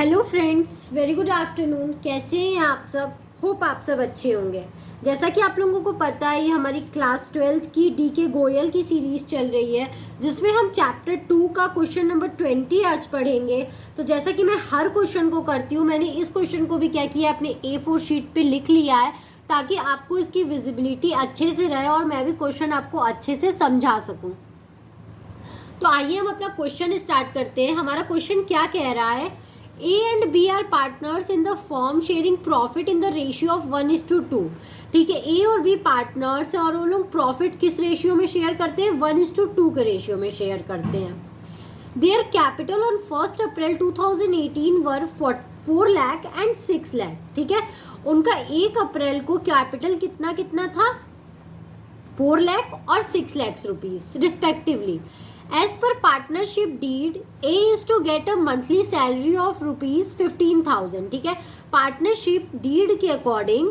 Hello friends, very good afternoon. कैसे हैं आप सब? होप आप सब अच्छे होंगे। जैसा कि आप लोगों को पता है, ये हमारी क्लास 12th की डीके गोयल की सीरीज़ चल रही है, जिसमें हम चैप्टर 2 का क्वेश्चन नंबर 20 आज पढ़ेंगे। तो जैसा कि मैं हर क्वेश्चन को करती हूँ, मैंने इस क्वेश्चन को भी क्या किया, अपने A4 शीट पे लिख लिया है, ताकि आपको इसकी विजिबिलिटी अच्छे से रहे और मैं भी क्वेश्चन आपको अच्छे से समझा सकूँ। तो आइए हम अपना क्वेश्चन स्टार्ट करते हैं। हमारा क्वेश्चन क्या कह रहा है? A and B are partners in the firm sharing profit in the ratio of 1:2। ठीक है, A और B पार्टनर्स हैं और वो लोग प्रॉफिट किस रेशियो में शेयर करते हैं? 1:2 के रेशियो में शेयर करते हैं। Their capital on 1 April 2018 were 4 lakh and 6 lakh. ठीक है, उनका 1 अप्रैल को कैपिटल कितना कितना था? 4 लाख और 6 lakh rupees respectively. As per partnership deed, A is to get a monthly salary of rupees 15,000। ठीक है, पार्टनरशिप डीड के अकॉर्डिंग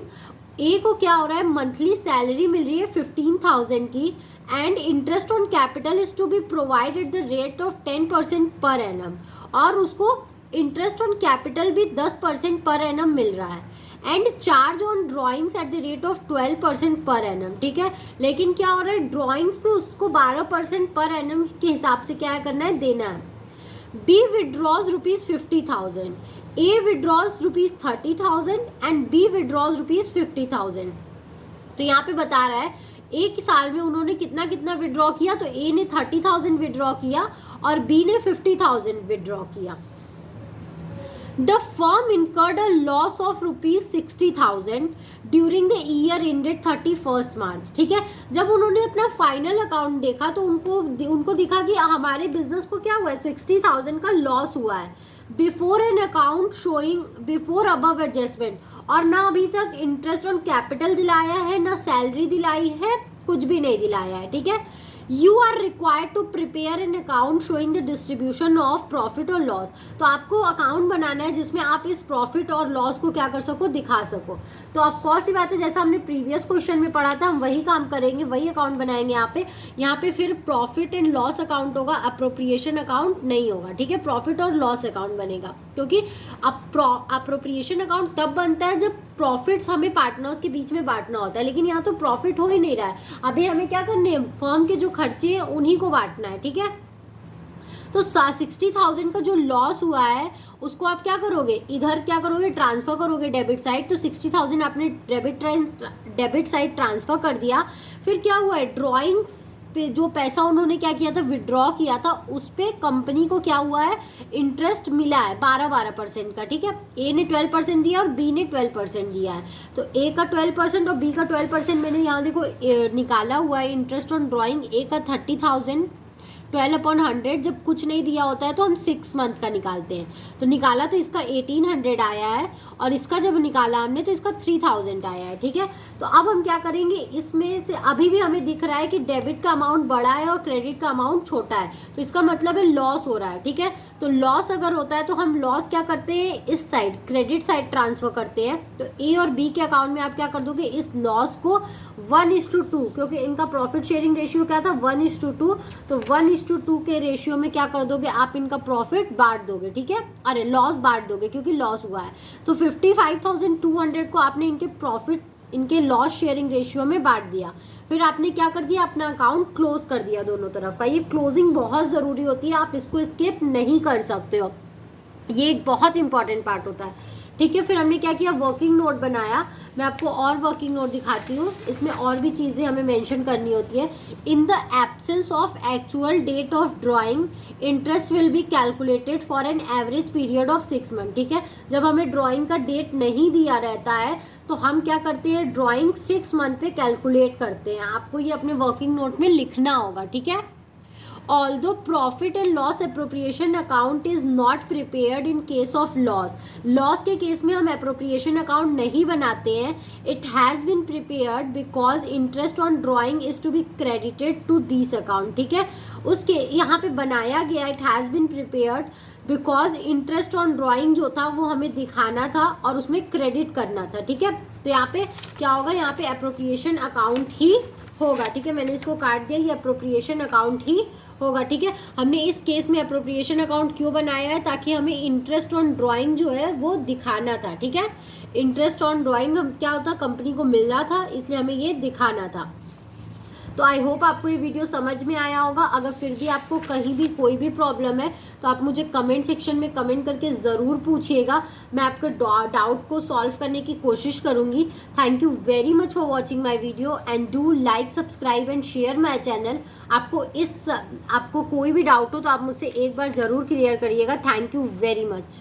ए को क्या हो रहा है? मंथली सैलरी मिल रही है 15,000 की, and interest on capital is to be provide at the rate of 10% per annum, और उसको इंटरेस्ट ऑन कैपिटल भी 10% पर एनम मिल रहा है, and charge on drawings eight the rate of 12% per annum. ठीक है, लेकिन क्या हो रहा है? ड्राइंग्स पे उसको 12% पर एनम के हिसाब से क्या करना है? देना है। B withdraws rupees 50,000, A withdraws rupees 30,000 and B withdraws rupees 50,000। तो यहाँ पे बता रहा है एक साल में उन्होंने कितना कितना विड्रॉ किया। तो ए ने 30,000 विड्रॉ किया और बी ने 50,000 विड्रॉ किया। The firm incurred a loss of rupees 60,000 during the year ended 31st March। ठीक है, जब उन्होंने अपना फाइनल अकाउंट देखा तो उनको दिखा कि हमारे बिजनेस को क्या हुआ है? 60,000 का लॉस हुआ है। Before N account showing before above adjustment, और ना अभी तक इंटरेस्ट ऑन कैपिटल दिलाया है, ना सैलरी दिलाई है, कुछ भी नहीं दिलाया है। ठीक है, you are required to prepare an account showing the distribution of profit और लॉस। तो आपको अकाउंट बनाना है जिसमें आप इस प्रॉफिट और लॉस को क्या कर सको? दिखा सको। तो ऑफकोर्स ही बात है, जैसा हमने प्रीवियस क्वेश्चन में पढ़ा था, हम वही काम करेंगे, वही अकाउंट बनाएंगे। यहाँ पे फिर प्रॉफिट एंड लॉस अकाउंट होगा, अप्रोप्रिएशन अकाउंट नहीं होगा। ठीक है, प्रॉफिट और लॉस अकाउंट बनेगा, क्योंकि अप्रोप्रिएशन अकाउंट तब बनता है जब प्रॉफिट्स हमें पार्टनर्स के बीच में बांटना होता है, लेकिन यहाँ तो प्रॉफिट हो ही नहीं रहा है। अभी हमें क्या करना है? फर्म के जो खर्चे हैं उन्हीं को बांटना है। ठीक है, तो 60,000 का जो लॉस हुआ है उसको आप क्या करोगे? इधर क्या करोगे? ट्रांसफर करोगे डेबिट साइड। तो 60,000 आपने डेबिट साइड ट्रांसफर कर दिया। फिर क्या हुआ है? ड्रॉइंग्स पे जो पैसा उन्होंने क्या किया था? विड्रॉ किया था, उस पे कंपनी को क्या हुआ है? इंटरेस्ट मिला है 12% का। ठीक है, ए ने 12% दिया और बी ने 12% दिया है। तो ए का 12% और बी का 12% मैंने यहाँ देखो निकाला हुआ है। इंटरेस्ट ऑन ड्रॉइंग ए का 30,000, 12/100। जब कुछ नहीं दिया होता है तो हम 6 मंथ का निकालते हैं। तो निकाला तो इसका 1800 आया है, और इसका जब निकाला हमने तो इसका 3000 आया है। ठीक है, तो अब हम क्या करेंगे? इसमें से अभी भी हमें दिख रहा है कि डेबिट का अमाउंट बड़ा है और क्रेडिट का अमाउंट छोटा है, तो इसका मतलब है लॉस हो रहा है। ठीक है, तो लॉस अगर होता है तो हम लॉस क्या करते हैं? इस साइड क्रेडिट साइड ट्रांसफर करते हैं। तो ए और बी के अकाउंट में आप क्या कर दोगे? इस लॉस को 1:2, क्योंकि इनका प्रॉफिट शेयरिंग रेशियो क्या था? 1:2। तो 1:2 के रेशियो में क्या कर दोगे? आप इनका प्रॉफिट बांट दोगे। ठीक है, अरे लॉस बांट दोगे, क्योंकि लॉस हुआ है। तो 55,200 को आपने इनके प्रॉफिट इनके लॉस शेयरिंग रेशियो में बांट दिया। फिर आपने क्या कर दिया? अपना अकाउंट क्लोज कर दिया दोनों तरफ का। ये क्लोजिंग बहुत ज़रूरी होती है, आप इसको स्किप नहीं कर सकते हो, ये एक बहुत इंपॉर्टेंट पार्ट होता है। ठीक है, फिर हमने क्या किया? वर्किंग नोट बनाया। मैं आपको और वर्किंग नोट दिखाती हूँ, इसमें और भी चीज़ें हमें मेंशन करनी होती है। In the absence of actual date of drawing, interest will be calculated for an average period of 6 month. ठीक है, जब हमें ड्राइंग का डेट नहीं दिया रहता है तो हम क्या करते हैं? ड्राइंग 6 मंथ पे कैलकुलेट करते हैं। आपको ये अपने वर्किंग नोट में लिखना होगा। ठीक है, although profit and loss appropriation account is not prepared in case of loss के केस में हम appropriation account नहीं बनाते हैं। it has been prepared because interest on drawing is to be credited to this account। ठीक है, उसके यहाँ पे बनाया गया it has been prepared because interest on drawing जो था वो हमें दिखाना था और उसमें क्रेडिट करना था। ठीक है, तो यहाँ पे क्या होगा? यहाँ पे appropriation account ही होगा। ठीक है, मैंने इसको काट दिया, ये appropriation account ही होगा, ठीक है। हमने इस केस में अप्रोप्रिएशन अकाउंट क्यों बनाया है, ताकि हमें इंटरेस्ट ऑन ड्राइंग जो है वो दिखाना था, ठीक है। इंटरेस्ट ऑन ड्राइंग हम क्या होता, कंपनी को मिल रहा था, इसलिए हमें ये दिखाना था। तो आई होप आपको ये वीडियो समझ में आया होगा। अगर फिर भी आपको कहीं भी कोई भी प्रॉब्लम है तो आप मुझे कमेंट सेक्शन में कमेंट करके ज़रूर पूछिएगा, मैं आपके डाउट को सॉल्व करने की कोशिश करूँगी। Thank you very much for watching my video and do like, subscribe and share my channel. आपको कोई भी डाउट हो तो आप मुझसे एक बार ज़रूर क्लियर करिएगा। Thank you very much.